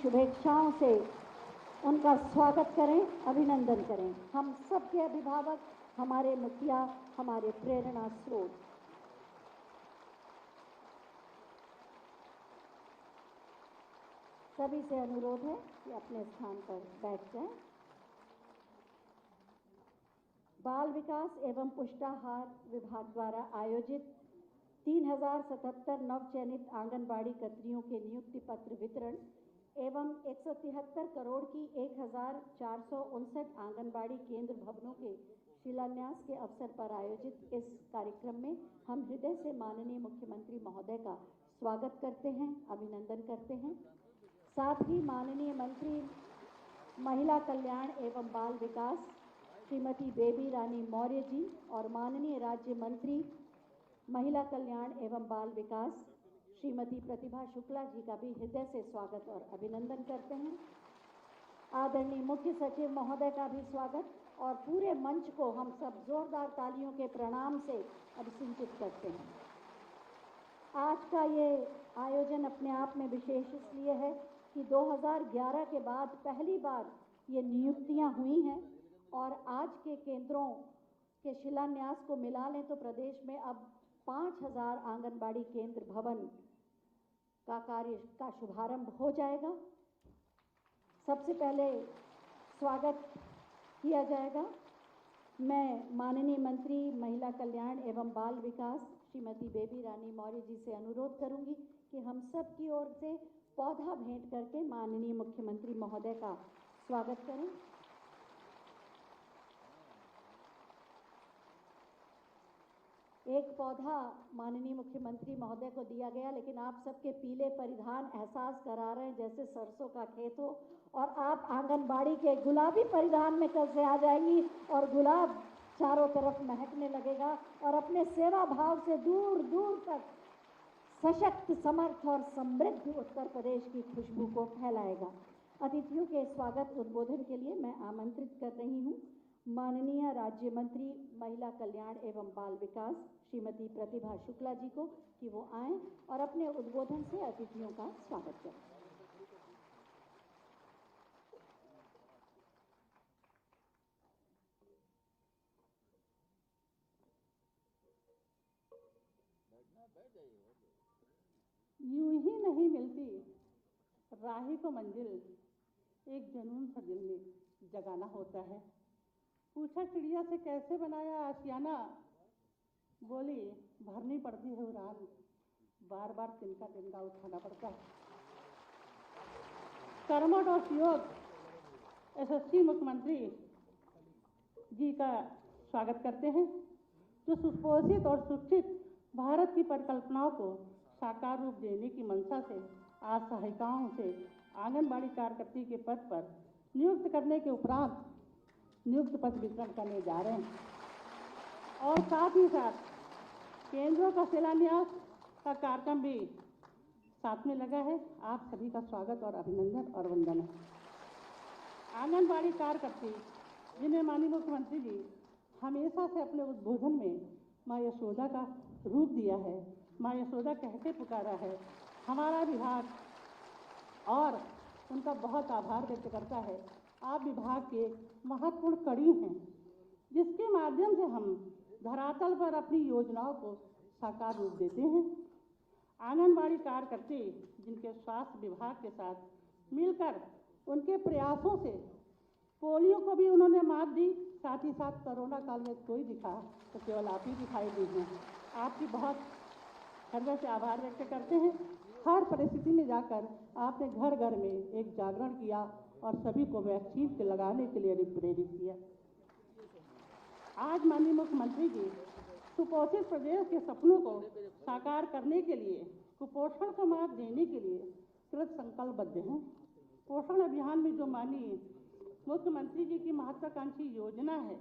शुभेच्छाओं से उनका स्वागत करें, अभिनंदन करें। हम सबके अभिभावक, हमारे मुखिया, हमारे प्रेरणा स्रोत। सभी से अनुरोध है कि अपने स्थान पर बैठ जाएं। बाल विकास एवं पुष्टाहार विभाग द्वारा आयोजित 3077 नवचयनित आंगनबाड़ी कर्त्रियों के नियुक्ति पत्र वितरण एवं 173 करोड़ की 1459 आंगनबाड़ी केंद्र भवनों के शिलान्यास के अवसर पर आयोजित इस कार्यक्रम में हम हृदय से माननीय मुख्यमंत्री महोदय का स्वागत करते हैं, अभिनंदन करते हैं। साथ ही माननीय मंत्री महिला कल्याण एवं बाल विकास श्रीमती बेबी रानी मौर्य जी और माननीय राज्य मंत्री महिला कल्याण एवं बाल विकास श्रीमती प्रतिभा शुक्ला जी का भी हृदय से स्वागत और अभिनंदन करते हैं। आदरणीय मुख्य सचिव महोदय का भी स्वागत और पूरे मंच को हम सब जोरदार तालियों के प्रणाम से अभिसिंचित करते हैं। आज का ये आयोजन अपने आप में विशेष इसलिए है कि 2011 के बाद पहली बार ये नियुक्तियां हुई हैं और आज के केंद्रों के शिलान्यास को मिला लें तो प्रदेश में अब 5000 आंगनबाड़ी केंद्र भवन का कार्य का शुभारंभ हो जाएगा। सबसे पहले स्वागत किया जाएगा। मैं माननीय मंत्री महिला कल्याण एवं बाल विकास श्रीमती बेबी रानी मौर्य जी से अनुरोध करूंगी कि हम सब की ओर से पौधा भेंट करके माननीय मुख्यमंत्री महोदय का स्वागत करें। एक पौधा माननीय मुख्यमंत्री महोदय को दिया गया, लेकिन आप सबके पीले परिधान एहसास करा रहे हैं जैसे सरसों का खेत हो और आप आंगनबाड़ी के गुलाबी परिधान में कल से आ जाएंगी और गुलाब चारों तरफ महकने लगेगा और अपने सेवा भाव से दूर दूर तक सशक्त, समर्थ और समृद्ध उत्तर प्रदेश की खुशबू को फैलाएगा। अतिथियों के स्वागत उद्बोधन के लिए मैं आमंत्रित कर रही हूँ माननीय राज्य मंत्री महिला कल्याण एवं बाल विकास श्रीमती प्रतिभा शुक्ला जी को कि वो आएं और अपने उद्बोधन से अतिथियों का स्वागत करें। यूं ही नहीं मिलती राही को मंजिल, एक जुनून सा दिल में जगाना होता है। पूछा चिड़िया से कैसे बनाया आशियाना, बोली भरनी पड़ती है उड़ान, बार बार तिनका तिनका उठाना पड़ता है। कर्मठ और सुयोग यशस्वी मुख्यमंत्री जी का स्वागत करते हैं, जो सुपोषित और शिक्षित भारत की परिकल्पनाओं को साकार रूप देने की मंशा से आज सहायिकाओं से आंगनबाड़ी कार्यकर्त्री के पद पर नियुक्त करने के उपरांत नियुक्त पद वितरण करने जा रहे हैं और साथ ही साथ केंद्रों का शिलान्यास का कार्यक्रम भी साथ में लगा है। आप सभी का स्वागत और अभिनंदन और वंदन है। आंगनबाड़ी कार्यकर्त्री जिन्हें माननीय मुख्यमंत्री जी हमेशा से अपने उद्बोधन में माँ यशोदा का रूप दिया है, माँ यशोदा कहते पुकारा है, हमारा विभाग और उनका बहुत आभार व्यक्त करता है। आप विभाग के महत्वपूर्ण कड़ी हैं, जिसके माध्यम से हम धरातल पर अपनी योजनाओं को साकार रूप देते हैं। आंगनबाड़ी कार्यकर्त्री जिनके स्वास्थ्य विभाग के साथ मिलकर उनके प्रयासों से पोलियो को भी उन्होंने मात दी, साथ ही साथ कोरोना काल में कोई दिखा तो केवल आप ही दिखाई दी हैं। आपकी बहुत हृदय से आभार व्यक्त करते हैं। हर परिस्थिति में जाकर आपने घर घर में एक जागरण किया और सभी को वैक्सीन के लगाने के लिए प्रेरित किया। आज माननीय मुख्यमंत्री जी सुपोषित प्रदेश के सपनों को साकार करने के लिए, कुपोषण को मात देने के लिए कृत संकल्पबद्ध हैं। पोषण अभियान में जो माननीय मुख्यमंत्री जी की महत्वाकांक्षी योजना है,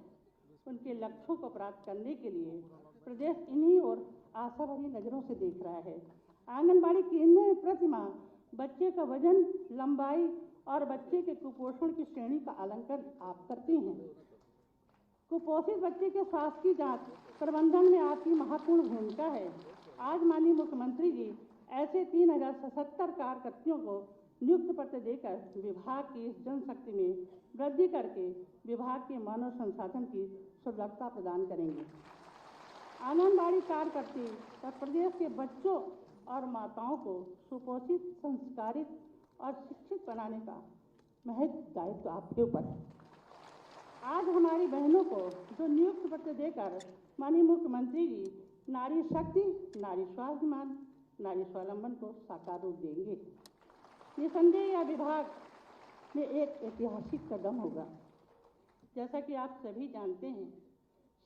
उनके लक्ष्यों को प्राप्त करने के लिए प्रदेश इन्हीं और आशा भरी नजरों से देख रहा है। आंगनबाड़ी केंद्र में प्रति माह बच्चे का वजन, लंबाई और बच्चे के कुपोषण की श्रेणी का आकलन आप करते हैं। कुपोषित बच्चे के स्वास्थ्य की जांच प्रबंधन में आपकी महत्वपूर्ण भूमिका है। आज माननीय मुख्यमंत्री जी ऐसे 3077 कार्यकर्तियों को नियुक्त पत्र देकर विभाग की इस जनशक्ति में वृद्धि करके विभाग के मानव संसाधन की सुदृढ़ता प्रदान करेंगे। आंगनबाड़ी कार्यकर्ती और प्रदेश के बच्चों और माताओं को सुपोषित, संस्कारित और शिक्षित बनाने का महत्व दायित्व आपके ऊपर है। आज हमारी बहनों को जो नियुक्त पत्र देकर माननीय मुख्यमंत्री जी नारी शक्ति, नारी स्वाभिमान, नारी स्वावलंबन को साकार रूप देंगे, निसंदेह यह विभाग में एक ऐतिहासिक कदम होगा। जैसा कि आप सभी जानते हैं,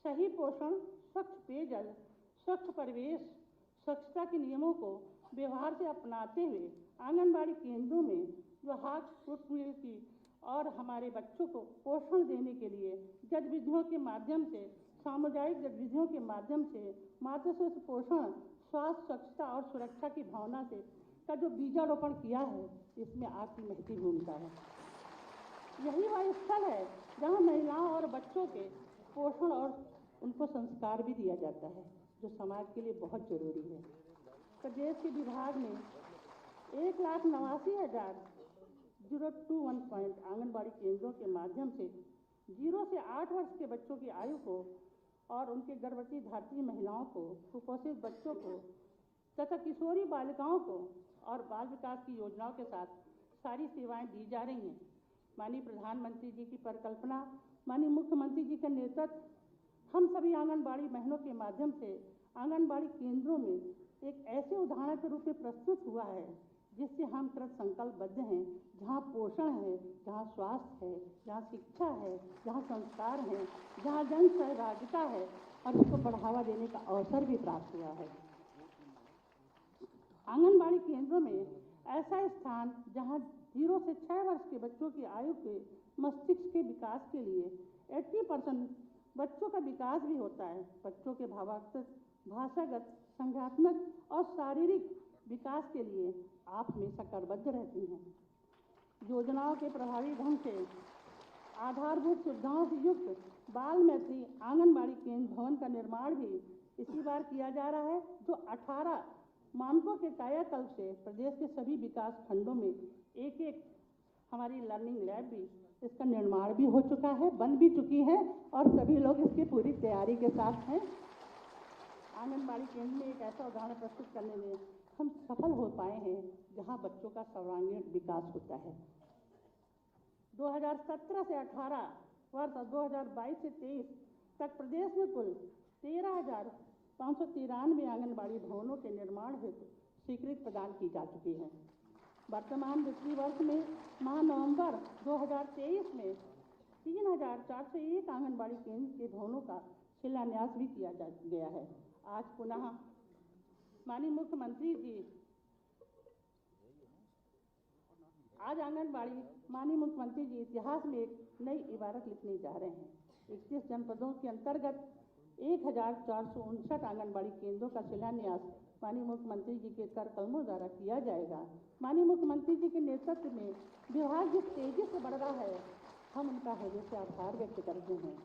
सही पोषण, स्वच्छ पेयजल, स्वच्छ परिवेश, स्वच्छता के नियमों को व्यवहार से अपनाते हुए आंगनबाड़ी केंद्रों में विभाग पुष्टमिल की और हमारे बच्चों को पोषण देने के लिए गतिविधियों के माध्यम से, सामुदायिक गतिविधियों के माध्यम से मातृ शिशु पोषण, स्वास्थ्य, स्वच्छता और सुरक्षा की भावना से का जो बीजारोपण किया है, इसमें आपकी महती भूमिका है। यही वह स्थल है जहां महिलाओं और बच्चों के पोषण और उनको संस्कार भी दिया जाता है, जो समाज के लिए बहुत जरूरी है। प्रदेश के विभाग ने 1,89,021 पॉइंट आंगनबाड़ी केंद्रों के माध्यम से 0 से 8 वर्ष के बच्चों की आयु को और उनके गर्भवती धात्री महिलाओं को, कुपोषित बच्चों को तथा किशोरी बालिकाओं को और बाल विकास की योजनाओं के साथ सारी सेवाएं दी जा रही हैं। माननीय प्रधानमंत्री जी की परिकल्पना, माननीय मुख्यमंत्री जी का नेतृत्व हम सभी आंगनबाड़ी बहनों के माध्यम से आंगनबाड़ी केंद्रों में एक ऐसे उदाहरण के रूप में प्रस्तुत हुआ है जिससे हम कृत संकल्पबद्ध हैं। जहाँ पोषण है, जहाँ स्वास्थ्य है, जहाँ शिक्षा है, जहाँ संस्कार है, जहाँ जन सहभागिता है और इसको बढ़ावा देने का अवसर भी प्राप्त हुआ है। आंगनबाड़ी केंद्रों में ऐसा स्थान जहाँ 0 से 6 वर्ष के बच्चों की आयु के मस्तिष्क के विकास के लिए 80% बच्चों का विकास भी होता है। बच्चों के भावात्मक, भाषागत, संज्ञानात्मक और शारीरिक विकास के लिए आप हमेशा करबद्ध रहती हैं। योजनाओं के प्रभावी ढंग से आधारभूत सुविधाओं से युक्त बाल मैत्री आंगनबाड़ी केंद्र भवन का निर्माण भी इसी बार किया जा रहा है, जो 18 मानकों के कायाकल्प से प्रदेश के सभी विकास खंडों में एक एक हमारी लर्निंग लैब भी इसका निर्माण भी हो चुका है, बन भी चुकी है और सभी लोग इसकी पूरी तैयारी के साथ हैं। आंगनबाड़ी केंद्र में एक ऐसा उदाहरण प्रस्तुत करने में हम सफल हो पाए हैं जहां बच्चों का सर्वांगीण विकास होता है। 2017 से 18 वर्ष और 2022 से 23 तक प्रदेश में कुल 13,593 आंगनबाड़ी भवनों के निर्माण हेतु स्वीकृति प्रदान की जा चुकी है। वर्तमान वित्तीय वर्ष में माह नवंबर 2023 में 3,401 आंगनबाड़ी केंद्र के भवनों का शिलान्यास भी किया गया है। आज पुनः माननीय मुख्यमंत्री जी माननीय मुख्यमंत्री जी इतिहास में एक नई इबारत लिखने जा रहे हैं। 31 जनपदों के अंतर्गत 1,459 आंगनबाड़ी केंद्रों का शिलान्यास माननीय मुख्यमंत्री जी के कर कलमों द्वारा किया जाएगा। माननीय मुख्यमंत्री जी के नेतृत्व में विभाग जिस तेजी से बढ़ रहा है, हम उनका हृदय से आभार व्यक्त करते हैं।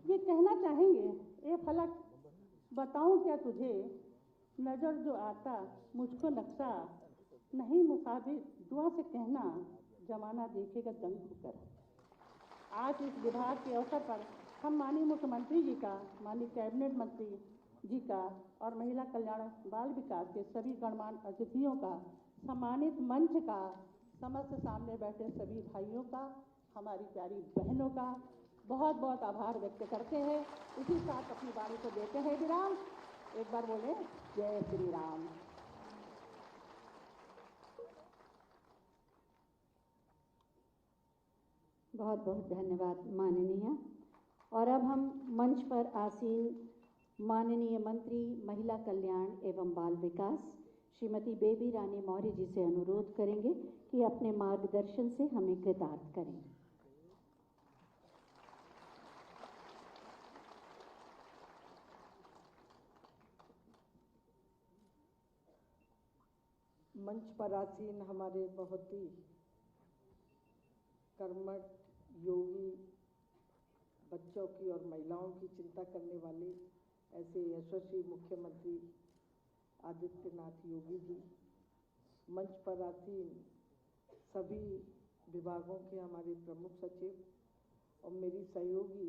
ये कहना चाहेंगे, ए फलक बताऊं क्या तुझे, नजर जो आता मुझको नक्शा, नहीं मुसाफिर दुआ से कहना, जमाना देखेगा दंग होकर। आज इस विभाग के अवसर पर हम माननीय मुख्यमंत्री जी का, माननीय कैबिनेट मंत्री जी का और महिला कल्याण बाल विकास के सभी गणमान्य अतिथियों का, सम्मानित मंच का, समस्त सामने बैठे सभी भाइयों का, हमारी प्यारी बहनों का बहुत बहुत आभार व्यक्त करते हैं। इसी साथ अपनी वाणी को देते हैं विराम। एक बार बोले जय श्री राम। बहुत बहुत धन्यवाद माननीय। और अब हम मंच पर आसीन माननीय मंत्री महिला कल्याण एवं बाल विकास श्रीमती बेबी रानी मौर्य जी से अनुरोध करेंगे कि अपने मार्गदर्शन से हमें कृतार्थ करें। मंच पर आसीन हमारे बहुत ही कर्मठ, योगी, बच्चों की और महिलाओं की चिंता करने वाले ऐसे यशस्वी मुख्यमंत्री आदित्यनाथ योगी जी, मंच पर आसीन सभी विभागों के हमारे प्रमुख सचिव और मेरी सहयोगी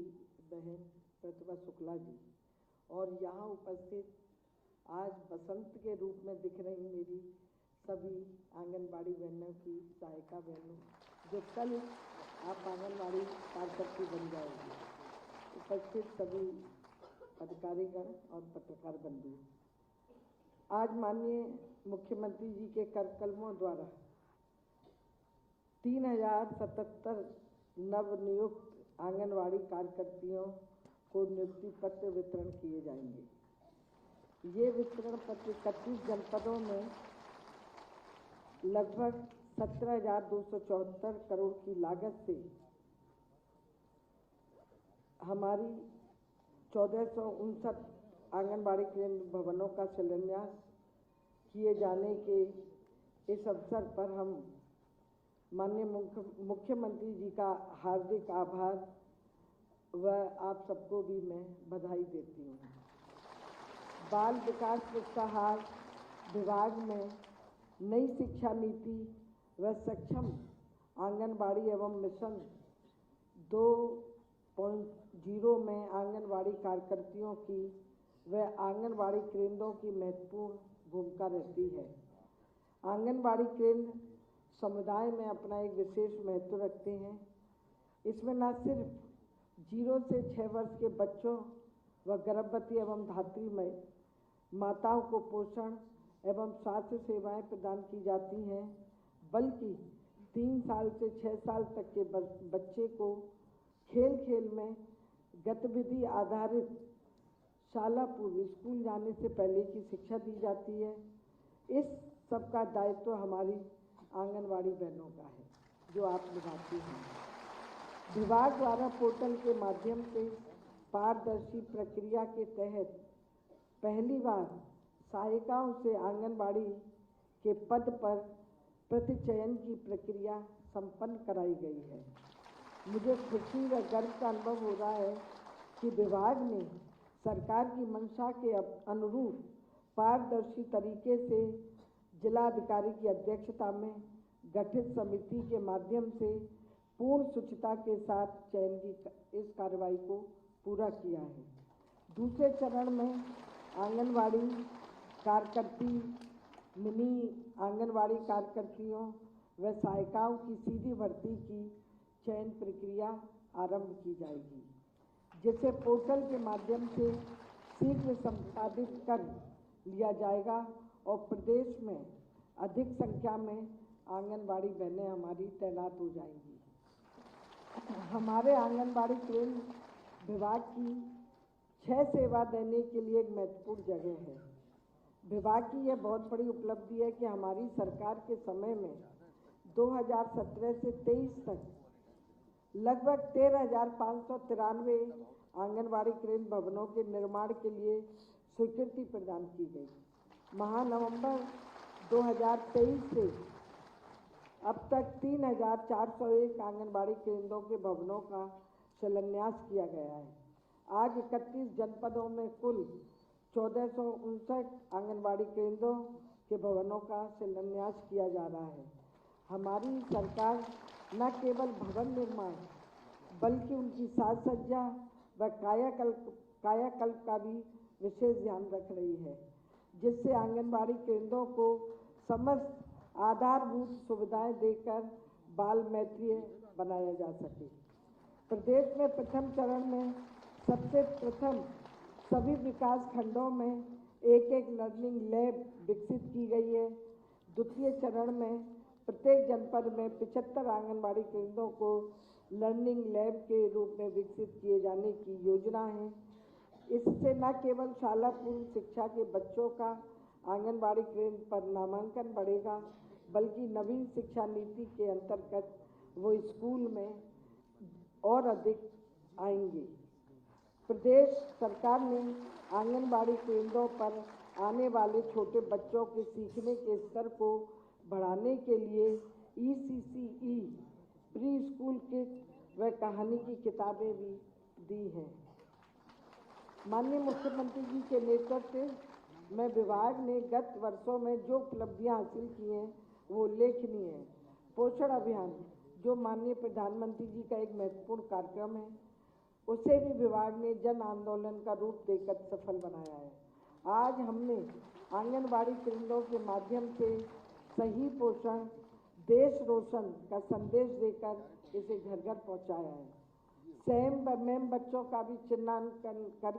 बहन प्रतिभा शुक्ला जी, और यहाँ उपस्थित आज बसंत के रूप में दिख रही मेरी सभी आंगनबाड़ी बहनों की सहायिका बहनों, जो कल आप आंगनबाड़ी कार्यकर्ती बन जाएगी। उपस्थित सभी अधिकारीगण और पत्रकार बंधु, आज माननीय मुख्यमंत्री जी के कर कलमों द्वारा 3077 नवनियुक्त आंगनबाड़ी कार्यकर्तियों को नियुक्ति पत्र वितरण किए जाएंगे। ये वितरण पत्र 31 जनपदों में लगभग 17,274 करोड़ की लागत से हमारी 1459 आंगनबाड़ी केंद्र भवनों का शिलान्यास किए जाने के इस अवसर पर हम माननीय मुख्यमंत्री जी का हार्दिक आभार व आप सबको भी मैं बधाई देती हूँ। बाल विकास पुरस्कार विभाग में नई शिक्षा नीति व सक्षम आंगनबाड़ी एवं मिशन 2.0 में आंगनबाड़ी कार्यकर्तियों की व आंगनबाड़ी केंद्रों की महत्वपूर्ण भूमिका रहती है। आंगनबाड़ी केंद्र समुदाय में अपना एक विशेष महत्व रखते हैं। इसमें न सिर्फ 0 से 6 वर्ष के बच्चों व गर्भवती एवं धात्री माताओं को पोषण एवं स्वास्थ्य सेवाएं प्रदान की जाती हैं, बल्कि 3 साल से 6 साल तक के बच्चे को खेल खेल में गतिविधि आधारित शाला पूर्व स्कूल जाने से पहले की शिक्षा दी जाती है। इस सब का दायित्व हमारी आंगनबाड़ी बहनों का है, जो आप निभाती हैं। विभाग द्वारा पोर्टल के माध्यम से पारदर्शी प्रक्रिया के तहत पहली बार सहायिकाओं से आंगनबाड़ी के पद पर प्रतिचयन की प्रक्रिया संपन्न कराई गई है। मुझे खुशी व गर्व का अनुभव हो रहा है कि विभाग ने सरकार की मंशा के अनुरूप पारदर्शी तरीके से जिलाधिकारी की अध्यक्षता में गठित समिति के माध्यम से पूर्ण शुचिता के साथ चयन की इस कार्रवाई को पूरा किया है। दूसरे चरण में आंगनबाड़ी कार्यकर्ती, मिनी आंगनबाड़ी कार्यकर्तियों व सहायिकाओं की सीधी भर्ती की चयन प्रक्रिया आरंभ की जाएगी, जिसे पोर्टल के माध्यम से शीघ्र संपादित कर लिया जाएगा और प्रदेश में अधिक संख्या में आंगनबाड़ी बहनें हमारी तैनात हो जाएंगी। हमारे आंगनबाड़ी केंद्र विभाग की 6 सेवा देने के लिए एक महत्वपूर्ण जगह है। विभाग की यह बहुत बड़ी उपलब्धि है कि हमारी सरकार के समय में 2017 से 23 तक लगभग 13,593 आंगनबाड़ी केंद्र भवनों के निर्माण के लिए स्वीकृति प्रदान की गई। नवंबर 2023 से अब तक 3,401 आंगनबाड़ी केंद्रों के भवनों का शिलान्यास किया गया है। आज 31 जनपदों में कुल 1459 आंगनबाड़ी केंद्रों के भवनों का शिलान्यास किया जा रहा है। हमारी सरकार न केवल भवन निर्माण बल्कि उनकी साज सज्जा व कायाकल्प का भी विशेष ध्यान रख रही है, जिससे आंगनबाड़ी केंद्रों को समस्त आधारभूत सुविधाएं देकर बाल मैत्रीय बनाया जा सके। प्रदेश में प्रथम चरण में सबसे प्रथम सभी विकास खंडों में एक लर्निंग लैब विकसित की गई है। द्वितीय चरण में प्रत्येक जनपद में 75 आंगनबाड़ी केंद्रों को लर्निंग लैब के रूप में विकसित किए जाने की योजना है। इससे न केवल शाला पूर्व शिक्षा के बच्चों का आंगनबाड़ी केंद्र पर नामांकन बढ़ेगा, बल्कि नवीन शिक्षा नीति के अंतर्गत वो स्कूल में और अधिक आएंगे। प्रदेश सरकार ने आंगनबाड़ी केंद्रों पर आने वाले छोटे बच्चों के सीखने के स्तर को बढ़ाने के लिए ECCE प्री स्कूल किट व कहानी की किताबें भी दी हैं। माननीय मुख्यमंत्री जी के नेतृत्व में विभाग ने गत वर्षों में जो उपलब्धियां हासिल की हैं वो उल्लेखनीय है। पोषण अभियान जो माननीय प्रधानमंत्री जी का एक महत्वपूर्ण कार्यक्रम है, उसे भी विभाग ने जन आंदोलन का रूप देकर सफल बनाया है। आज हमने आंगनबाड़ी केंद्रों के माध्यम से सही पोषण देश रोशन का संदेश देकर इसे घर घर पहुंचाया है। सेम बच्चों का भी चिन्हांकन कर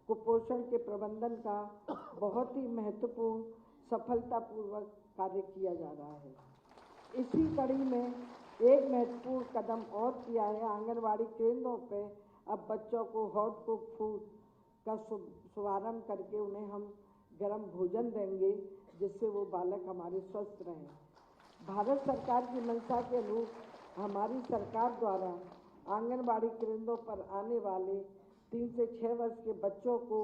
कुपोषण के प्रबंधन का बहुत ही महत्वपूर्ण सफलतापूर्वक कार्य किया जा रहा है। इसी कड़ी में एक महत्वपूर्ण कदम और किया है। आंगनबाड़ी केंद्रों पे अब बच्चों को हॉट कुक फूड का शुभारंभ करके उन्हें हम गर्म भोजन देंगे, जिससे वो बालक हमारे स्वस्थ रहें। भारत सरकार की मंशा के अनुरूप हमारी सरकार द्वारा आंगनबाड़ी केंद्रों पर आने वाले 3 से 6 वर्ष के बच्चों को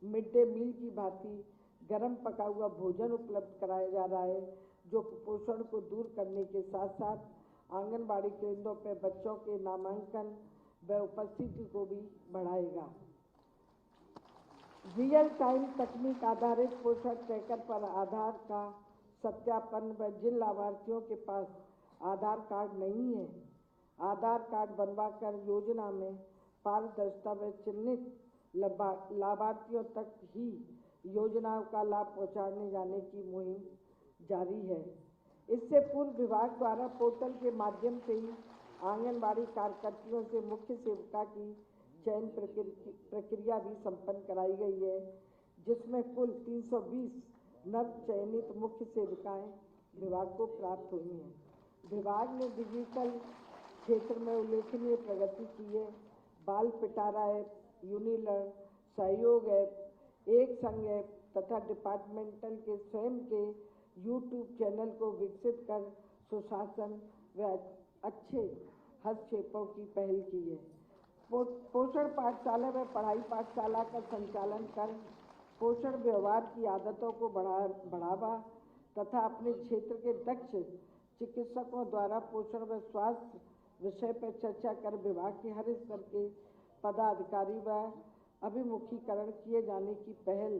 मिड डे मील की भांति गर्म पका हुआ भोजन उपलब्ध कराया जा रहा है, जो कुपोषण को दूर करने के साथ साथ आंगनबाड़ी केंद्रों पर बच्चों के नामांकन व उपस्थिति को भी बढ़ाएगा। रियल टाइम तकनीक आधारित पोषण ट्रैकर पर आधार का सत्यापन व जिन लाभार्थियों के पास आधार कार्ड नहीं है, आधार कार्ड बनवाकर योजना में पारदर्शिता व चिन्हित लाभार्थियों तक ही योजनाओं का लाभ पहुंचाने जाने की मुहिम जारी है। इससे पूर्व विभाग द्वारा पोर्टल के माध्यम से ही आंगनबाड़ी कार्यकर्तियों से मुख्य सेविका की चयन प्रक्रिया भी संपन्न कराई गई है, जिसमें कुल 320 नव चयनित मुख्य सेविकाएं विभाग को प्राप्त हुई हैं। विभाग ने डिजिटल क्षेत्र में उल्लेखनीय प्रगति की है। बाल पिटारा ऐप, यूनिलर्न, सहयोग ऐप, एक संग ऐप तथा डिपार्टमेंटल के स्वयं के यूट्यूब चैनल को विकसित कर सुशासन व अच्छे हस्तक्षेपों की पहल की है। पोषण पाठशाला व पढ़ाई पाठशाला का संचालन कर पोषण व्यवहार की आदतों को बढ़ावा तथा अपने क्षेत्र के दक्ष चिकित्सकों द्वारा पोषण व स्वास्थ्य विषय पर चर्चा कर विभाग के हर स्तर के पदाधिकारी व अभिमुखीकरण किए जाने की पहल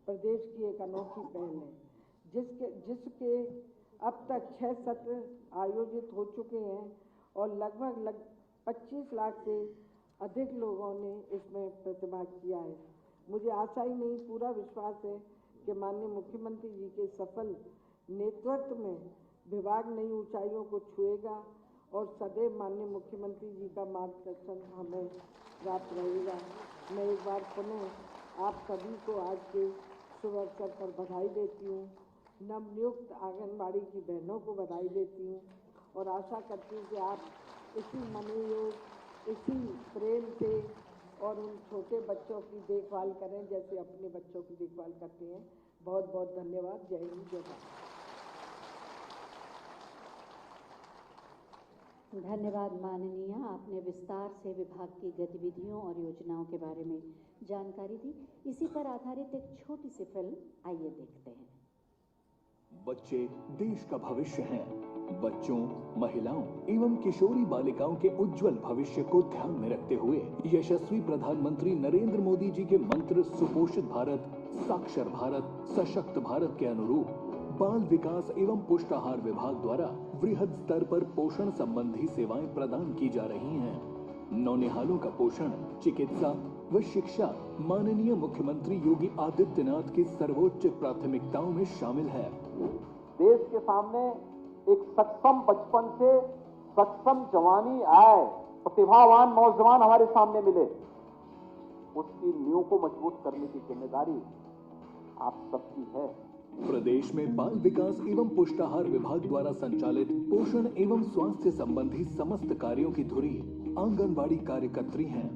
प्रदेश की एक अनोखी पहल है, जिसके अब तक 6 सत्र आयोजित हो चुके हैं और लगभग 25 लाख से अधिक लोगों ने इसमें प्रतिभाग किया है। मुझे आशा ही नहीं, पूरा विश्वास है कि माननीय मुख्यमंत्री जी के सफल नेतृत्व में विभाग नई ऊंचाइयों को छुएगा और सदैव माननीय मुख्यमंत्री जी का मार्गदर्शन हमें प्राप्त रहेगा। मैं एक बार पुनः आप सभी को आज के शुभ अवसर पर बधाई देती हूँ। नवनियुक्त आंगनबाड़ी की बहनों को बधाई देती हूँ और आशा करती हूँ कि आप इसी मनोयोग, इसी प्रेम से और उन छोटे बच्चों की देखभाल करें जैसे अपने बच्चों की देखभाल करते हैं। बहुत बहुत धन्यवाद। जय हिंद, जय भारत। धन्यवाद माननीय, आपने विस्तार से विभाग की गतिविधियों और योजनाओं के बारे में जानकारी दी। इसी पर आधारित एक छोटी सी फिल्म आइए देखते हैं। बच्चे देश का भविष्य हैं। बच्चों, महिलाओं एवं किशोरी बालिकाओं के उज्जवल भविष्य को ध्यान में रखते हुए यशस्वी प्रधानमंत्री नरेंद्र मोदी जी के मंत्र सुपोषित भारत, साक्षर भारत, सशक्त भारत के अनुरूप बाल विकास एवं पुष्टाहार विभाग द्वारा वृहद स्तर पर पोषण संबंधी सेवाएं प्रदान की जा रही हैं। नौनिहालों का पोषण, चिकित्सा व शिक्षा माननीय मुख्यमंत्री योगी आदित्यनाथ की सर्वोच्च प्राथमिकताओं में शामिल है। देश के सामने एक सक्षम बचपन से सक्षम जवानी आए, प्रतिभावान नौजवान हमारे सामने मिले, उसकी नींव को मजबूत करने की जिम्मेदारी आप सबकी है। प्रदेश में बाल विकास एवं पुष्टाहार विभाग द्वारा संचालित पोषण एवं स्वास्थ्य संबंधी समस्त कार्यों की धुरी आंगनबाड़ी कार्यकर्त्री हैं।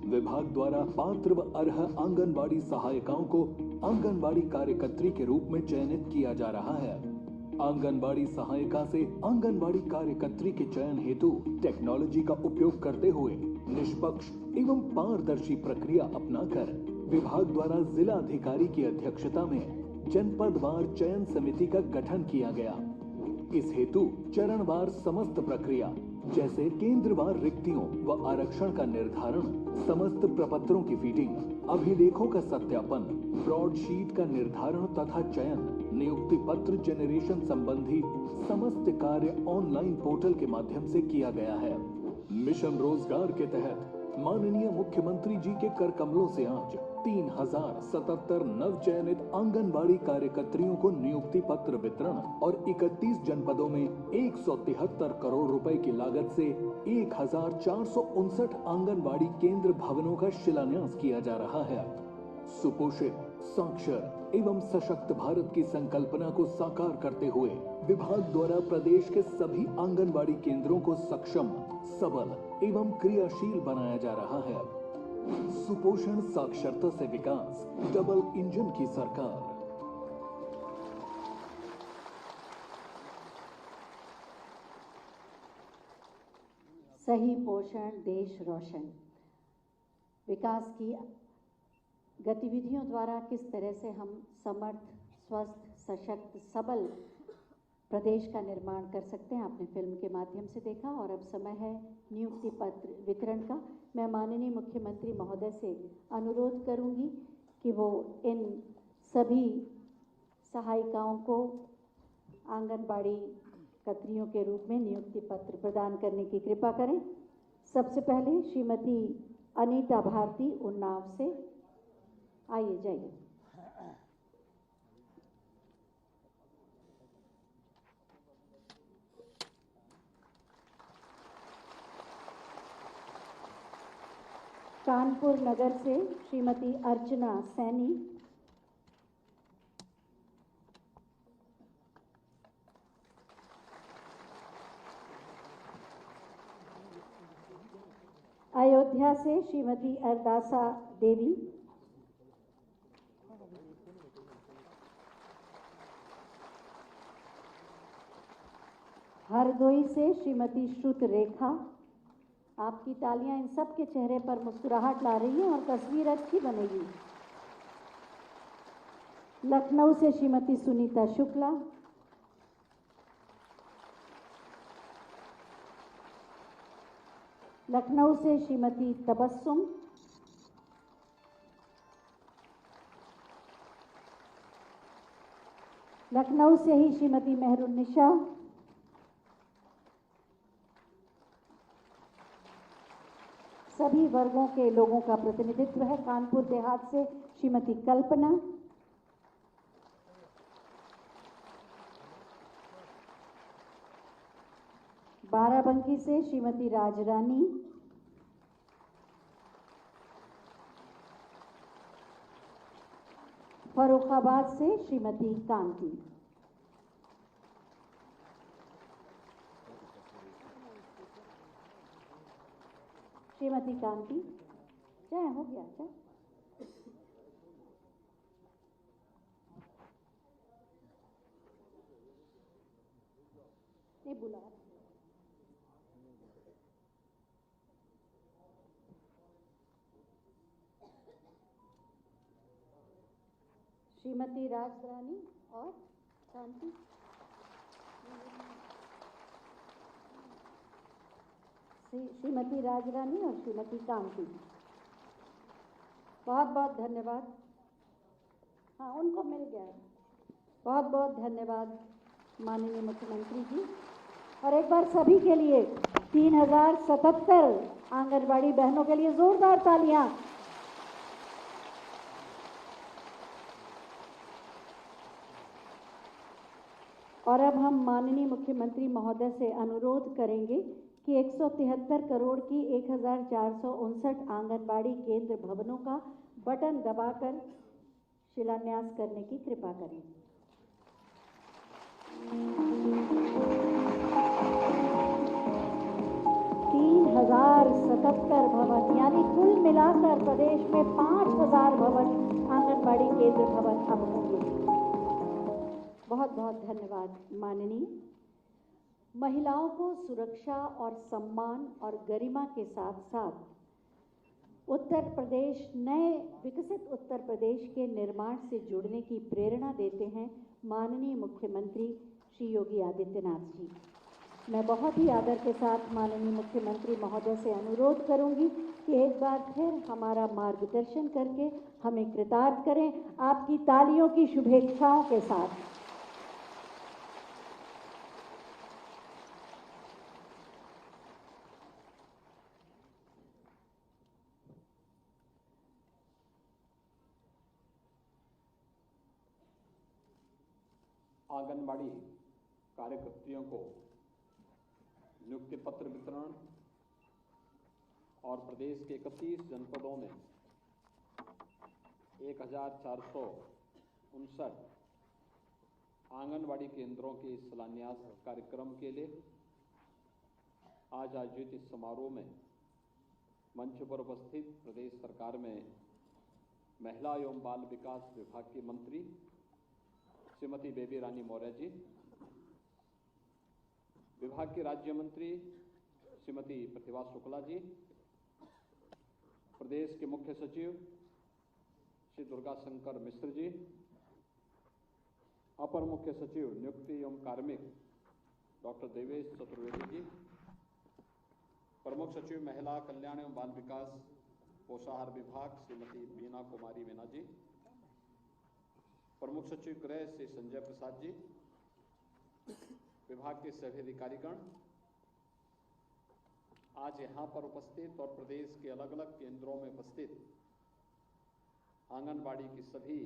विभाग द्वारा पात्र व अर्ह आंगनबाड़ी सहायिकाओं को आंगनबाड़ी कार्यकर्त्री के रूप में चयनित किया जा रहा है। आंगनबाड़ी सहायिका से आंगनबाड़ी कार्यकर्त्री के चयन हेतु टेक्नोलॉजी का उपयोग करते हुए निष्पक्ष एवं पारदर्शी प्रक्रिया अपनाकर विभाग द्वारा जिला अधिकारी की अध्यक्षता में जनपदवार चयन समिति का गठन किया गया। इस हेतु चरणवार समस्त प्रक्रिया जैसे केंद्रवार रिक्तियों व आरक्षण का निर्धारण, समस्त प्रपत्रों की फीडिंग, अभिलेखों का सत्यापन, ब्रॉडशीट का निर्धारण तथा चयन, नियुक्ति पत्र जेनरेशन संबंधी समस्त कार्य ऑनलाइन पोर्टल के माध्यम से किया गया है। मिशन रोजगार के तहत माननीय मुख्यमंत्री जी के कर कमलों से आज 3077 नव चयनित आंगनबाड़ी कार्यकर्तियों को नियुक्ति पत्र वितरण और 31 जनपदों में 173 करोड़ रुपए की लागत से 1459 आंगनबाड़ी केंद्र भवनों का शिलान्यास किया जा रहा है। सुपोषित, साक्षर एवं सशक्त भारत की संकल्पना को साकार करते हुए विभाग द्वारा प्रदेश के सभी आंगनबाड़ी केंद्रों को सक्षम, सबल एवं क्रियाशील बनाया जा रहा है। सुपोषण साक्षरता से विकास, डबल इंजन की सरकार। सही पोषण देश रोशन। विकास की गतिविधियों द्वारा किस तरह से हम समर्थ, स्वस्थ, सशक्त, सबल प्रदेश का निर्माण कर सकते हैं, आपने फिल्म के माध्यम से देखा। और अब समय है नियुक्ति पत्र वितरण का। मैं माननीय मुख्यमंत्री महोदय से अनुरोध करूंगी कि वो इन सभी सहायिकाओं को आंगनबाड़ी कर्त्रियों के रूप में नियुक्ति पत्र प्रदान करने की कृपा करें। सबसे पहले श्रीमती अनीता भारती उन्नाव से, आइए जाइए। कानपुर नगर से श्रीमती अर्चना सैनी, अयोध्या से श्रीमती अरदासा देवी, हरदोई से श्रीमती श्रुत रेखा। आपकी तालियां इन सब के चेहरे पर मुस्कुराहट ला रही हैं और तस्वीर अच्छी बनेगी। लखनऊ से श्रीमती सुनीता शुक्ला, लखनऊ से श्रीमती तबस्सुम, लखनऊ से ही श्रीमती मेहरुन्निशा, सभी वर्गों के लोगों का प्रतिनिधित्व है। कानपुर देहात से श्रीमती कल्पना, बाराबंकी से श्रीमती राजरानी, फर्रुखाबाद से श्रीमती कांति, श्रीमती कांति, चाय हो गया चाय। ये बुला श्रीमती राजरानी और कांति, श्रीमती राजरानी और श्रीमती कांति, बहुत बहुत धन्यवाद। हाँ, उनको मिल गया है। बहुत बहुत धन्यवाद माननीय मुख्यमंत्री जी। और एक बार सभी के लिए 3077 आंगनबाड़ी बहनों के लिए जोरदार तालियां। और अब हम माननीय मुख्यमंत्री महोदय से अनुरोध करेंगे कि 173 करोड़ की 1459 आंगनबाड़ी केंद्र भवनों का बटन दबाकर शिलान्यास करने की कृपा करें। $3077 भवन, यानी कुल मिलाकर प्रदेश में 5000 भवन आंगनबाड़ी केंद्र भवन अब होंगे। बहुत बहुत धन्यवाद माननीय। महिलाओं को सुरक्षा और सम्मान और गरिमा के साथ साथ उत्तर प्रदेश, नए विकसित उत्तर प्रदेश के निर्माण से जुड़ने की प्रेरणा देते हैं माननीय मुख्यमंत्री श्री योगी आदित्यनाथ जी। मैं बहुत ही आदर के साथ माननीय मुख्यमंत्री महोदय से अनुरोध करूंगी कि एक बार फिर हमारा मार्गदर्शन करके हमें कृतार्थ करें। आपकी तालियों की शुभेच्छाओं के साथ आंगनबाड़ी कार्यकर्तियों को नियुक्ति पत्र वितरण और प्रदेश के 31 जनपदों में 1459 आंगनबाड़ी केंद्रों के शिलान्यास कार्यक्रम के लिए आज आयोजित इस समारोह में मंच पर उपस्थित प्रदेश सरकार में महिला एवं बाल विकास विभाग की मंत्री श्रीमती बेबी रानी मौर्य जी, विभाग की राज्य मंत्री श्रीमती प्रतिभा शुक्ला जी, प्रदेश के मुख्य सचिव श्री दुर्गा शंकर मिश्र जी, अपर मुख्य सचिव नियुक्ति एवं कार्मिक डॉक्टर देवेश चतुर्वेदी जी, प्रमुख सचिव महिला कल्याण एवं बाल विकास पोषाहार विभाग श्रीमती बीना कुमारी मीना जी, प्रमुख सचिव गृह श्री संजय प्रसाद जी, विभाग के सभी अधिकारीगण आज यहाँ पर उपस्थित और प्रदेश के अलग अलग केंद्रों में उपस्थित आंगनबाड़ी की सभी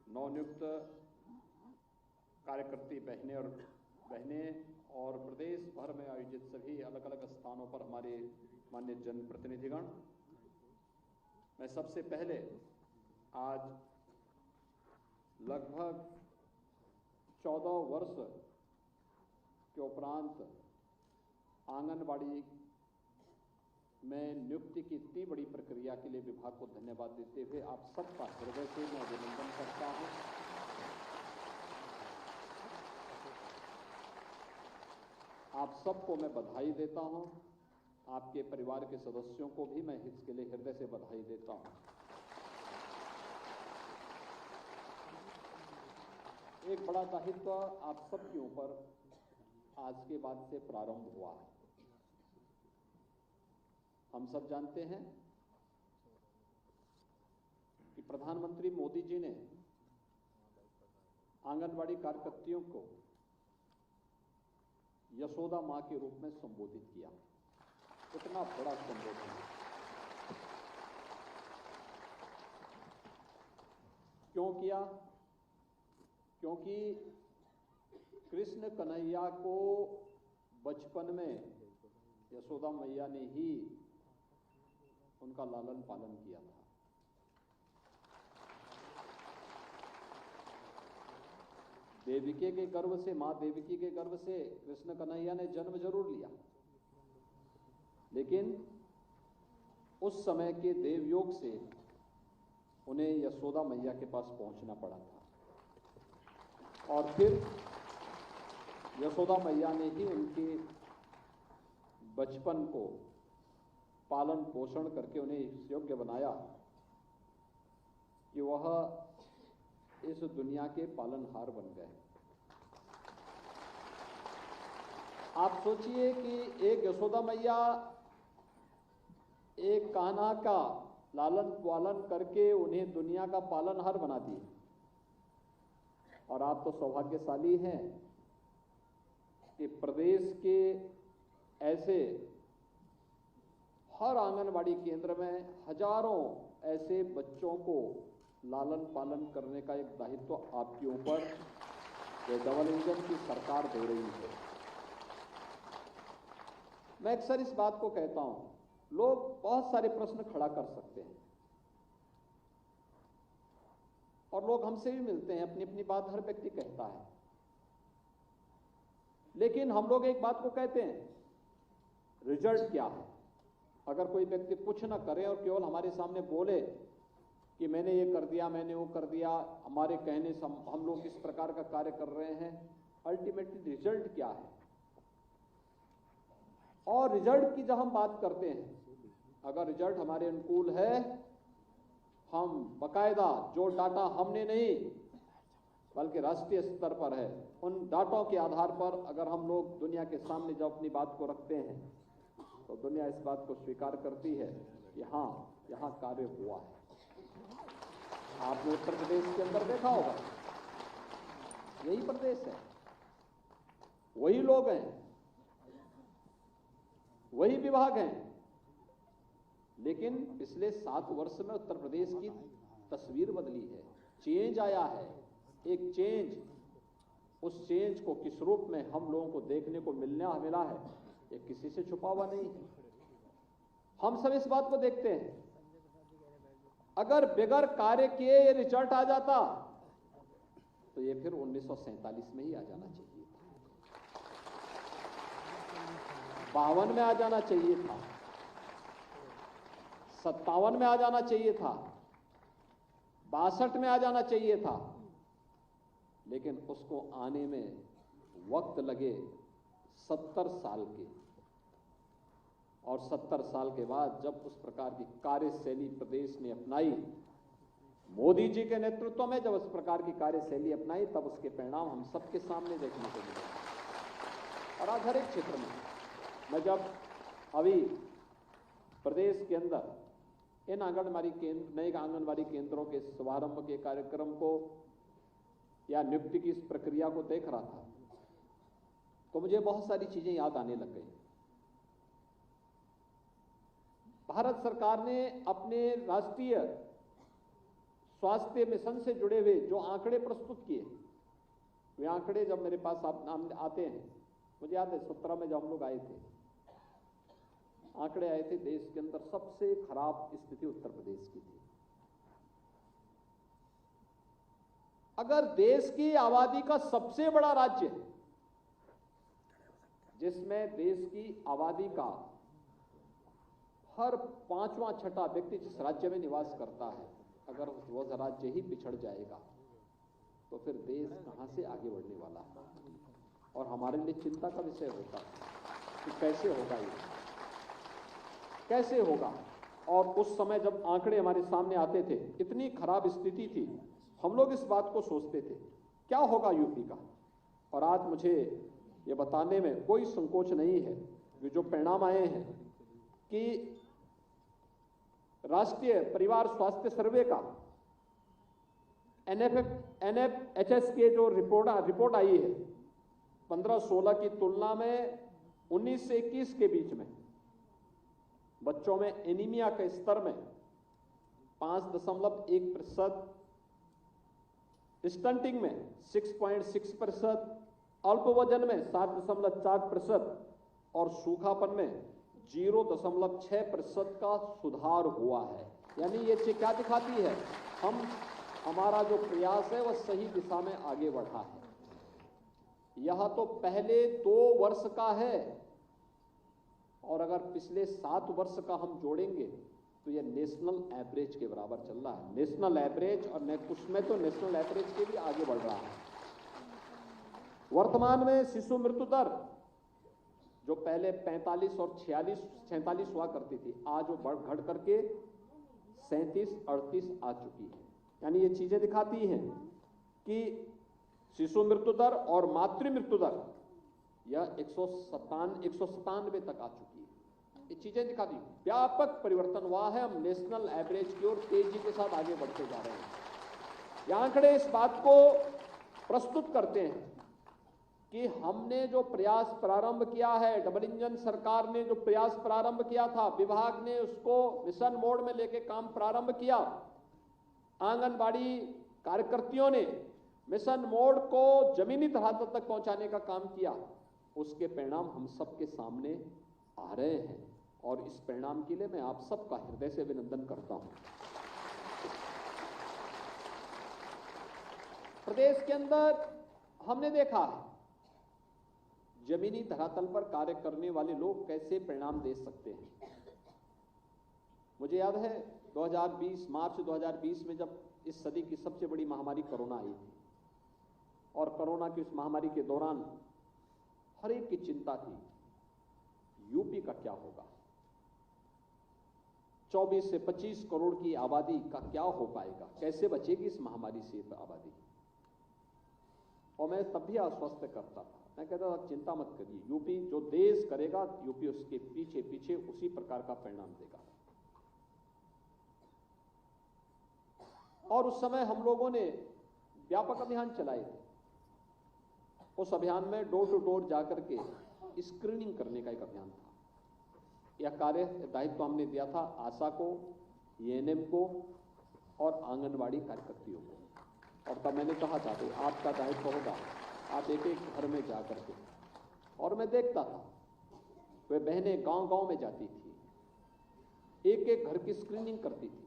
नवनियुक्त कार्यकर्ती बहनें और प्रदेश भर में आयोजित सभी अलग अलग स्थानों पर हमारे माननीय जनप्रतिनिधिगण, मैं सबसे पहले आज लगभग 14 वर्ष के उपरांत आंगनबाड़ी में नियुक्ति की इतनी बड़ी प्रक्रिया के लिए विभाग को धन्यवाद देते हुए आप सबका हृदय से मैं अभिनंदन करता हूं। आप सबको मैं बधाई देता हूं। आपके परिवार के सदस्यों को भी मैं इसके लिए हृदय से बधाई देता हूं। एक बड़ा दायित्व आप सबके ऊपर आज के बाद से प्रारंभ हुआ है। हम सब जानते हैं कि प्रधानमंत्री मोदी जी ने आंगनबाड़ी कार्यकर्तियों को यशोदा मां के रूप में संबोधित किया। इतना बड़ा संबोधन क्यों किया? क्योंकि कृष्ण कन्हैया को बचपन में यशोदा मैया ने ही उनका लालन पालन किया था। देविकी के गर्भ से, मां देविकी के गर्भ से कृष्ण कन्हैया ने जन्म जरूर लिया, लेकिन उस समय के देवयोग से उन्हें यशोदा मैया के पास पहुंचना पड़ा था और फिर यशोदा मैया ने ही उनके बचपन को पालन पोषण करके उन्हें इस योग्य बनाया कि वह इस दुनिया के पालनहार बन गए। आप सोचिए कि एक यशोदा मैया एक कान्हा का लालन पालन करके उन्हें दुनिया का पालनहार बना दिए, और आप तो सौभाग्यशाली हैं कि प्रदेश के ऐसे हर आंगनबाड़ी केंद्र में हजारों ऐसे बच्चों को लालन पालन करने का एक दायित्व आपके ऊपर ये डबल इंजन की सरकार दे रही है। मैं अक्सर इस बात को कहता हूं, लोग बहुत सारे प्रश्न खड़ा कर सकते हैं और लोग हमसे भी मिलते हैं, अपनी अपनी बात हर व्यक्ति कहता है, लेकिन हम लोग एक बात को कहते हैं, रिजल्ट क्या है? अगर कोई व्यक्ति कुछ ना करे और केवल हमारे सामने बोले कि मैंने ये कर दिया, मैंने वो कर दिया, हमारे कहने से हम लोग इस प्रकार का कार्य कर रहे हैं, अल्टीमेटली रिजल्ट क्या है? और रिजल्ट की जब हम बात करते हैं, अगर रिजल्ट हमारे अनुकूल है, हम बकायदा जो डाटा हमने नहीं बल्कि राष्ट्रीय स्तर पर है, उन डाटों के आधार पर अगर हम लोग दुनिया के सामने जब अपनी बात को रखते हैं तो दुनिया इस बात को स्वीकार करती है कि हाँ, यहाँ कार्य हुआ है। आपने उत्तर प्रदेश के अंदर देखा होगा, यही प्रदेश है, वही लोग हैं, वही विभाग हैं, लेकिन पिछले 7 वर्ष में उत्तर प्रदेश की तस्वीर बदली है, चेंज आया है। एक चेंज उस चेंज को किस रूप में हम लोगों को देखने को मिला है, ये किसी से छुपा हुआ नहीं है। हम सब इस बात को देखते हैं। अगर बगैर कार्य किए ये रिजल्ट आ जाता तो ये फिर 1947 में ही आ जाना चाहिए था, 52 में आ जाना चाहिए था, 57 में आ जाना चाहिए था, 62 में आ जाना चाहिए था। लेकिन उसको आने में वक्त लगे 70 साल के, और 70 साल के बाद जब उस प्रकार की कार्यशैली प्रदेश ने अपनाई, मोदी जी के नेतृत्व में जब उस प्रकार की कार्यशैली अपनाई, तब उसके परिणाम हम सबके सामने देखने को मिले। और आज हर एक क्षेत्र में मैं जब अभी प्रदेश के अंदर इन आंगनबाड़ी केंद्र, नए आंगनबाड़ी केंद्रों के शुभारंभ के कार्यक्रम को या नियुक्ति की इस प्रक्रिया को देख रहा था, तो मुझे बहुत सारी चीजें याद आने लग गई। भारत सरकार ने अपने राष्ट्रीय स्वास्थ्य मिशन से जुड़े हुए जो आंकड़े प्रस्तुत किए, वे आंकड़े जब मेरे पास आते हैं, मुझे याद है 17 में जब हम लोग आए थे, आंकड़े आए थे, देश के अंदर सबसे खराब स्थिति उत्तर प्रदेश की थी। अगर देश की आबादी का सबसे बड़ा राज्य जिसमें देश की आबादी का हर 5वां 6ठा व्यक्ति जिस राज्य में निवास करता है, अगर वो राज्य ही पिछड़ जाएगा तो फिर देश कहां से आगे बढ़ने वाला है। और हमारे लिए चिंता का विषय होता है कि कैसे होगा ये, कैसे होगा। और उस समय जब आंकड़े हमारे सामने आते थे, इतनी खराब स्थिति थी, हम लोग इस बात को सोचते थे क्या होगा यूपी का। और आज मुझे ये बताने में कोई संकोच नहीं है कि जो परिणाम आए हैं कि राष्ट्रीय परिवार स्वास्थ्य सर्वे का NFHS के जो रिपोर्ट आई है, 15-16 की तुलना में 19 से 21 के बीच में बच्चों में एनीमिया के स्तर में 5.1%, स्टंटिंग में 6.6%, अल्प वजन में 7.4% और सूखापन में 0.6% का सुधार हुआ है। यानी ये क्या दिखाती है, हमारा जो प्रयास है वह सही दिशा में आगे बढ़ा है। यह तो पहले 2 वर्ष का है, और अगर पिछले 7 वर्ष का हम जोड़ेंगे तो यह नेशनल एवरेज के बराबर चल रहा है। नेशनल एवरेज, और उसमें तो नेशनल एवरेज के भी आगे बढ़ रहा है। वर्तमान में शिशु मृत्यु दर जो पहले 45 और 46 हुआ करती थी, आज वो घट करके 37-38 आ चुकी है। यानी ये चीजें दिखाती हैं कि शिशु मृत्यु दर और मातृ मृत्यु दर यह 197 तक आ चुकी है। ये चीजें दिखाती, व्यापक परिवर्तन हुआ है। हम नेशनल एवरेज की ओर तेजी के साथ आगे बढ़ते जा रहे हैं। ये आंकड़े इस बात को प्रस्तुत करते हैं कि हमने जो प्रयास प्रारंभ किया है, डबल इंजन सरकार ने जो प्रयास प्रारंभ किया था, विभाग ने उसको मिशन मोड में लेके काम प्रारंभ किया, आंगनबाड़ी कार्यकर्तियों ने मिशन मोड को जमीनी धरातल तक पहुंचाने का काम किया, उसके परिणाम हम सबके सामने आ रहे हैं। और इस परिणाम के लिए मैं आप सबका हृदय से अभिनंदन करता हूं। प्रदेश के अंदर हमने देखा है जमीनी धरातल पर कार्य करने वाले लोग कैसे परिणाम दे सकते हैं। मुझे याद है 2020 मार्च 2020 में जब इस सदी की सबसे बड़ी महामारी कोरोना आई थी, और कोरोना की उस महामारी के दौरान हर एक की चिंता थी यूपी का क्या होगा, 24 से 25 करोड़ की आबादी का क्या हो पाएगा, कैसे बचेगी इस महामारी से आबादी। और मैं तब भी आश्वस्त करता था, मैं कहता था चिंता मत करिए, यूपी जो देश करेगा, यूपी उसके पीछे पीछे उसी प्रकार का परिणाम देगा। और उस समय हम लोगों ने व्यापक अभियान चलाए थे। उस अभियान में डोर टू डोर जाकर के स्क्रीनिंग करने का एक अभियान था। यह कार्य दायित्व हमने दिया था आशा को, एएनएम को और आंगनबाड़ी कार्यकर्तियों को। और तब मैंने कहा था कि आपका दायित्व होगा आप एक एक घर में जा करके, और मैं देखता था वे बहनें गांव-गांव में जाती थी, एक एक घर की स्क्रीनिंग करती थी।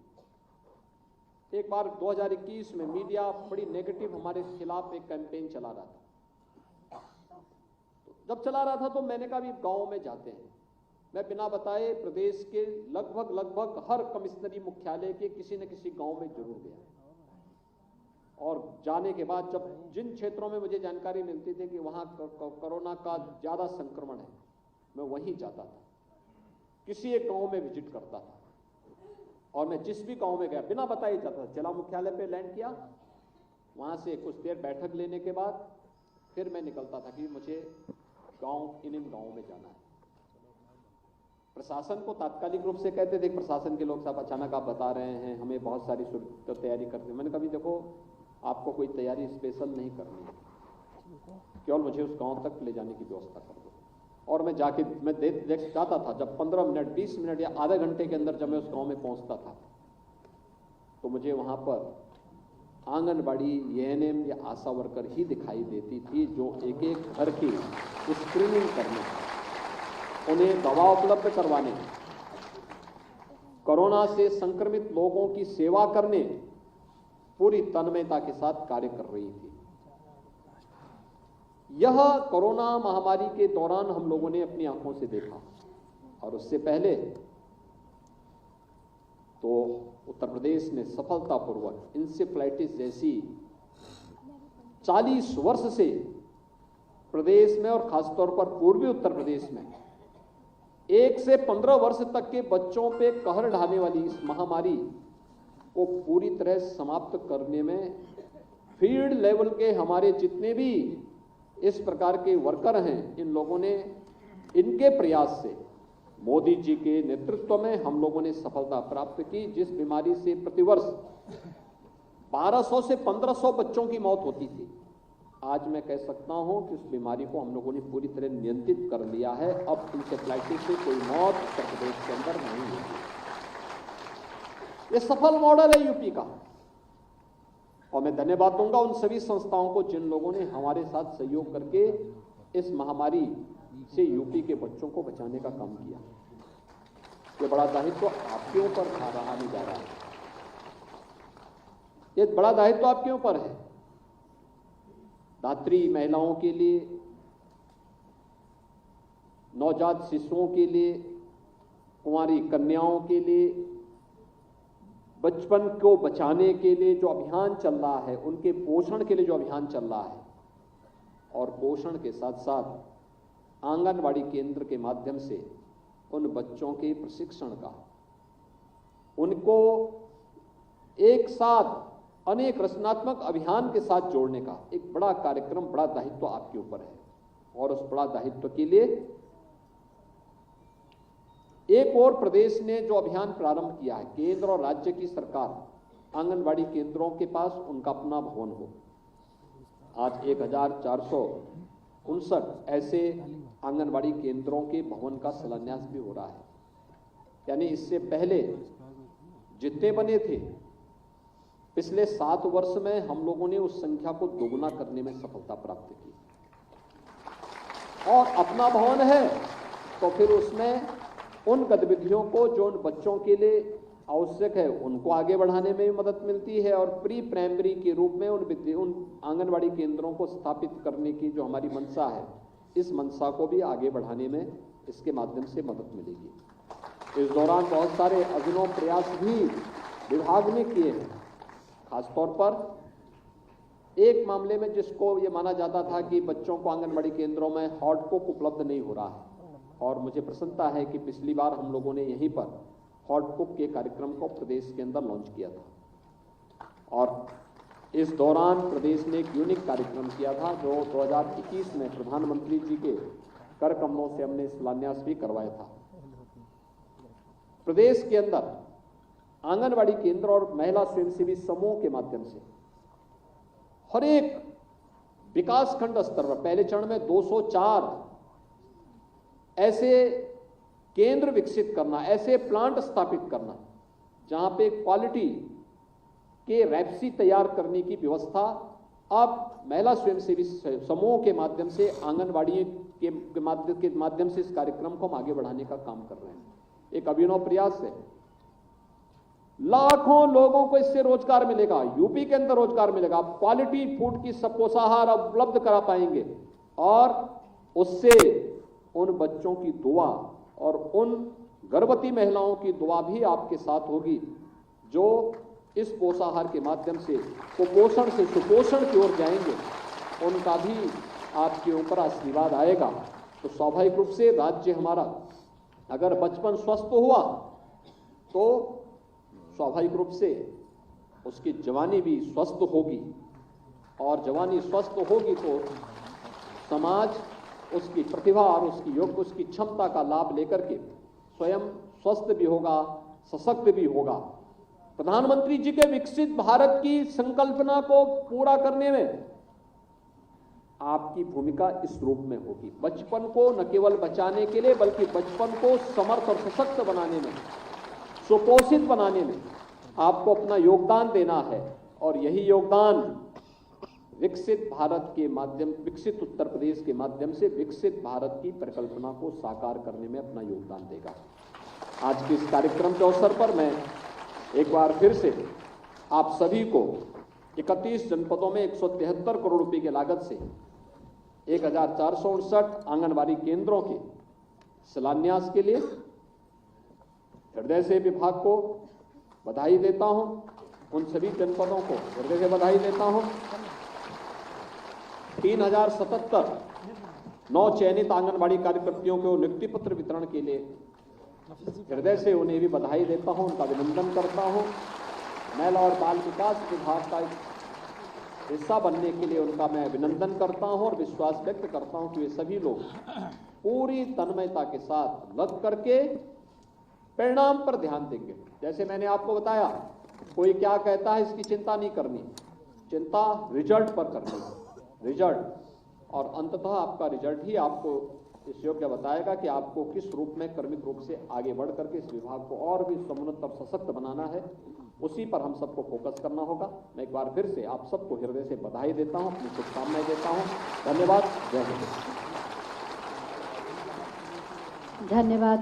एक बार 2021 में मीडिया बड़ी नेगेटिव हमारे खिलाफ एक कैंपेन चला रहा था। जब चला रहा था तो मैंने कहा भी गांव में जाते हैं। मैं बिना बताए प्रदेश के लगभग हर कमिश्नरी मुख्यालय के किसी न किसी गांव में जरूर गया, और जाने के बाद जब जिन क्षेत्रों में मुझे जानकारी मिलती थी कि वहां कोरोना का ज्यादा संक्रमण है, मैं वहीं जाता था, किसी एक गांव में विजिट करता था, और मैं जिस भी गांव में गया बिना बताए जाता था। जिला मुख्यालय पे लैंड किया, वहां से कुछ देर बैठक लेने के बाद फिर मैं निकलता था कि मुझे इन गांवों में जाना है। प्रशासन को तात्कालिक रूप से कहते थे, प्रशासन के लोग साहब अचानक आप बता रहे हैं हमें बहुत सारी तैयारी करते। मैंने कभी देखो आपको कोई तैयारी स्पेशल नहीं करनी है, केवल मुझे उस गांव तक ले जाने की व्यवस्था कर दो। और मैं जाके मैं देख जाता था, जब 15 मिनट 20 मिनट या आधे घंटे के अंदर जब मैं उस गांव में पहुंचता था तो मुझे वहां पर आंगनबाड़ी एएनएम या आशा वर्कर ही दिखाई देती थी, जो एक एक घर की स्क्रीनिंग करने, उन्हें दवा उपलब्ध करवाने, कोरोना से संक्रमित लोगों की सेवा करने पूरी तन्मयता के साथ कार्य कर रही थी। यह कोरोना महामारी के दौरान हम लोगों ने अपनी आंखों से देखा, और उससे पहले तो उत्तर प्रदेश ने सफलतापूर्वक इंसेफ्लाइटिस जैसी 40 वर्ष से प्रदेश में और खासतौर पर पूर्वी उत्तर प्रदेश में 1 से 15 वर्ष तक के बच्चों पे कहर ढाने वाली इस महामारी को पूरी तरह समाप्त करने में फील्ड लेवल के हमारे जितने भी इस प्रकार के वर्कर हैं, इन लोगों ने, इनके प्रयास से, मोदी जी के नेतृत्व में हम लोगों ने सफलता प्राप्त की। जिस बीमारी से प्रतिवर्ष 1200 से 1500 बच्चों की मौत होती थी, आज मैं कह सकता हूं कि उस बीमारी को हम लोगों ने पूरी तरह नियंत्रित कर लिया है। अब इंसेफ्लाइटिस से कोई मौत उत्तर प्रदेश के अंदर नहीं होती। ये सफल मॉडल है यूपी का, और मैं धन्यवाद दूंगा उन सभी संस्थाओं को जिन लोगों ने हमारे साथ सहयोग करके इस महामारी से यूपी के बच्चों को बचाने का काम किया। ये बड़ा दायित्व आपके ऊपर रहा नहीं जा रहा है, ये बड़ा दायित्व आपके ऊपर है। धात्री महिलाओं के लिए, नवजात शिशुओं के लिए, कुंवारी कन्याओं के लिए, बचपन को बचाने के लिए जो अभियान चल रहा है, उनके पोषण के लिए जो अभियान चल रहा है, और पोषण के साथ साथ आंगनबाड़ी केंद्र के माध्यम से उन बच्चों के प्रशिक्षण का, उनको एक साथ अनेक रचनात्मक अभियान के साथ जोड़ने का एक बड़ा कार्यक्रम, बड़ा दायित्व आपके ऊपर है। और उस बड़ा दायित्व के लिए एक और प्रदेश ने जो अभियान प्रारंभ किया है, केंद्र और राज्य की सरकार आंगनबाड़ी केंद्रों के पास उनका अपना भवन हो। आज 1459 ऐसे आंगनबाड़ी केंद्रों के भवन का शिलान्यास भी हो रहा है। यानी इससे पहले जितने बने थे, पिछले 7 वर्ष में हम लोगों ने उस संख्या को दोगुना करने में सफलता प्राप्त की। और अपना भवन है तो फिर उसमें उन गतिविधियों को जो उन बच्चों के लिए आवश्यक है उनको आगे बढ़ाने में भी मदद मिलती है, और प्री प्राइमरी के रूप में उन आंगनबाड़ी केंद्रों को स्थापित करने की जो हमारी मंशा है, इस मंशा को भी आगे बढ़ाने में इसके माध्यम से मदद मिलेगी। इस दौरान बहुत सारे अभिनव प्रयास भी विभाग ने किए हैं। खासतौर पर एक मामले में जिसको ये माना जाता था कि बच्चों को आंगनबाड़ी केंद्रों में हॉटपॉट उपलब्ध नहीं हो रहा है, और मुझे प्रसन्नता है कि पिछली बार हम लोगों ने यहीं पर हॉटपॉट के कार्यक्रम को प्रदेश के अंदर लॉन्च किया था। और इस दौरान प्रदेश ने एक यूनिक कार्यक्रम किया था जो 2021 में प्रधानमंत्री जी के कर कमलों से हमने शिलान्यास भी करवाया था। प्रदेश के अंदर आंगनबाड़ी केंद्र और महिला स्वयंसेवी समूह के माध्यम से हर एक विकासखंड स्तर पर पहले चरण में 204 ऐसे केंद्र विकसित करना, ऐसे प्लांट स्थापित करना जहां पे क्वालिटी के रैप्सी तैयार करने की व्यवस्था अब महिला स्वयंसेवी समूहों के माध्यम से आंगनबाड़ी के माध्यम से इस कार्यक्रम को हम आगे बढ़ाने का काम कर रहे हैं। एक अभिनव प्रयास है। लाखों लोगों को इससे रोजगार मिलेगा, यूपी के अंदर रोजगार मिलेगा। आप क्वालिटी फूड की सब पोषाहार उपलब्ध करा पाएंगे और उससे उन बच्चों की दुआ और उन गर्भवती महिलाओं की दुआ भी आपके साथ होगी जो इस पोषाहार के माध्यम से कुपोषण से सुपोषण की ओर जाएंगे, उनका भी आपके ऊपर आशीर्वाद आएगा। तो स्वाभाविक रूप से राज्य हमारा अगर बचपन स्वस्थ हुआ तो स्वाभाविक रूप से उसकी जवानी भी स्वस्थ होगी और जवानी स्वस्थ होगी तो समाज उसकी प्रतिभा और उसकी योग्य उसकी क्षमता का लाभ लेकर के स्वयं स्वस्थ भी होगा, सशक्त भी होगा। प्रधानमंत्री जी के विकसित भारत की संकल्पना को पूरा करने में आपकी भूमिका इस रूप में होगी। बचपन को न केवल बचाने के लिए बल्कि बचपन को समर्थ और सशक्त बनाने में, सुपोषित बनाने में आपको अपना योगदान देना है और यही योगदान विकसित भारत के माध्यम, विकसित उत्तर प्रदेश के माध्यम से विकसित भारत की परिकल्पना को साकार करने में अपना योगदान देगा। आज के इस कार्यक्रम के अवसर पर मैं एक बार फिर से आप सभी को 31 जनपदों में 173 करोड़ रुपए की लागत से 1459 आंगनबाड़ी केंद्रों के शिलान्यास के लिए हृदय से विभाग को बधाई देता हूं। उन सभी जनपदों को हृदय से बधाई देता हूं। 3077 नौ चयनित आंगनबाड़ी कार्यकर्तियों को नियुक्ति पत्र वितरण के लिए हृदय से उन्हें भी बधाई देता हूं, उनका अभिनंदन करता हूं। महिला और बाल विकास विभाग का हिस्सा बनने के लिए उनका मैं अभिनंदन करता हूं और विश्वास व्यक्त करता हूं कि वे सभी लोग पूरी तन्मयता के साथ लग करके परिणाम पर ध्यान देंगे। जैसे मैंने आपको बताया, कोई क्या कहता है इसकी चिंता नहीं करनी, चिंता रिजल्ट पर करनी है। रिजल्ट और अंततः आपका रिजल्ट ही आपको इस योग्य बताएगा कि आपको किस रूप में क्रमिक रूप से आगे बढ़ करके इस विभाग को और भी समुन्नत और सशक्त बनाना है। उसी पर हम सबको फोकस करना होगा। मैं एक बार फिर से आप सबको हृदय से बधाई देता हूं, अपनी शुभकामनाएं देता हूं। धन्यवाद। जय हिंद। धन्यवाद।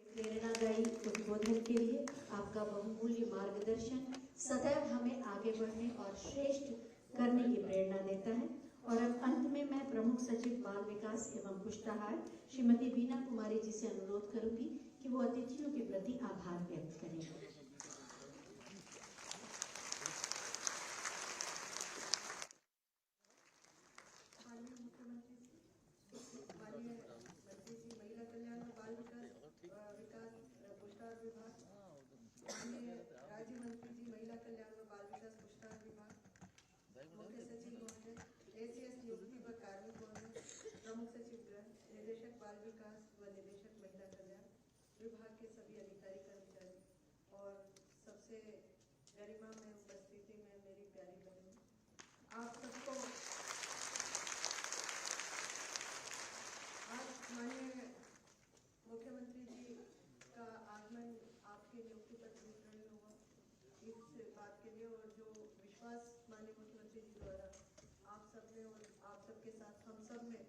प्रेरणादायी उद्बोधन के लिए आपका बहुमूल्य मार्गदर्शन सदैव हमें आगे बढ़ने और श्रेष्ठ करने की प्रेरणा देता है। और अब अंत में मैं प्रमुख सचिव बाल विकास एवं पुष्टाहार श्रीमती बीना कुमारी जी से अनुरोध करूंगी कि वो अतिथियों के प्रति आभार व्यक्त करें। प्रमुख सचिव गृह, निदेशक बाल विकास व निदेशक महिला कल्याण विभाग के सभी अधिकारी कर्मचारी और सबसे गरिमा में उपस्थिति में मेरी प्यारी बहन, आप सबको आज माननीय मुख्यमंत्री जी का आगमन आपके नियुक्ति पत्र वितरण में हुआ, इस बात के लिए और जो विश्वास माननीय मुख्यमंत्री जी द्वारा आप सब में और आप सबके साथ हम सब में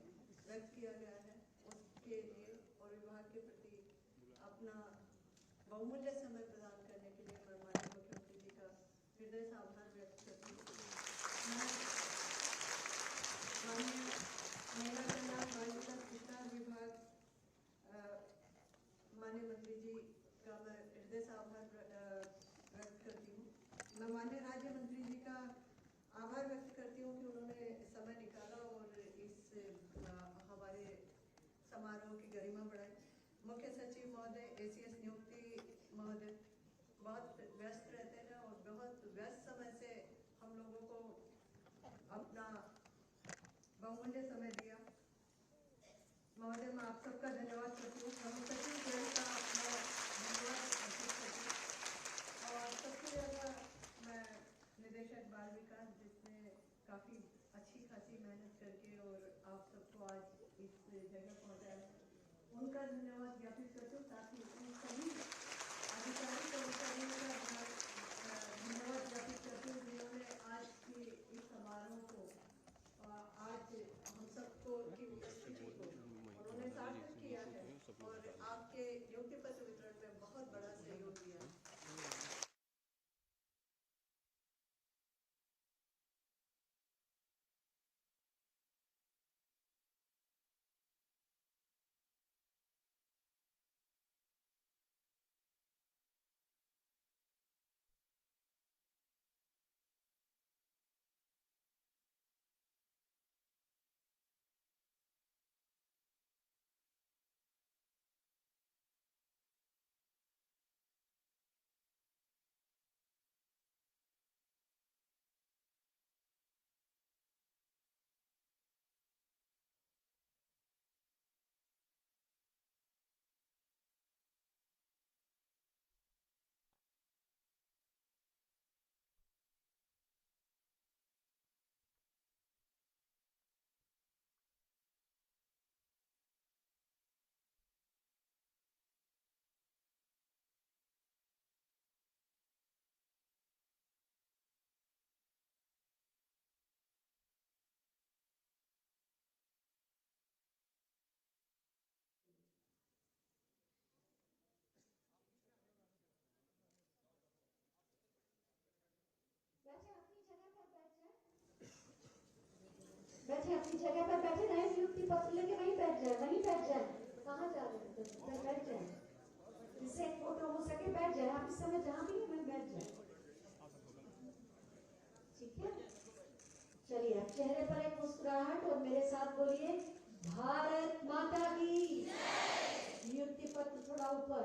व्यक्त किया गया है, उसके लिए और विभाग के प्रति अपना बहुमूल्य समय प्रदान करने के लिए मैं माननीय मुख्यमंत्री जी का हृदय से आभार व्यक्त करती हूँ। माननीय महिला कल्याण बाल विकास पुष्टाहार विभाग माननीय मंत्री जी का मैं हृदय से आभार व्यक्त करती हूँ। मैं माननीय राज्य मंत्री जी का आभार व्यक्त करती हूँ कि उन्होंने समय निकाला और इस हमारे समारोह की गरिमा बढ़ाई। मुख्य सचिव महोदय, एसीएस नियुक्ति महोदय बहुत व्यस्त रहते हैं और बहुत व्यस्त समय से हम लोगों को अपना बहुमूल्य समय दिया। महोदय, मैं आप सबका धन्यवाद करती हूँ। प्रमुख सचिव गृह का मैं धन्यवाद अर्पित करती हूँ और सबसे ज़्यादा मैं निदेशक बाल विकास, जिसने काफ़ी अच्छी खासी मेहनत करके और आप सबको आज इस जगह पहुंचाया, उनका धन्यवाद ज्ञापित करती हूँ। साथ ही उन सभी अधिकारी कर्मचारियों का धन्यवाद ज्ञापित करती हूँ जिन्होंने आज के इस समारोह नियुक्ति पत्र लेके वहीं बैठ जाए, वहीं बैठ जाए। कहाँ जा रहे हैं? बैठ जाए, जिससे एक फोटो हो सके बैठ जाए। आप इस समय जहाँ भी हैं बैठ जाए, ठीक है? चलिए, आप चेहरे पर एक मुस्कुराहट और मेरे साथ बोलिए, भारत माता की। नियुक्ति पत्र थोड़ा ऊपर।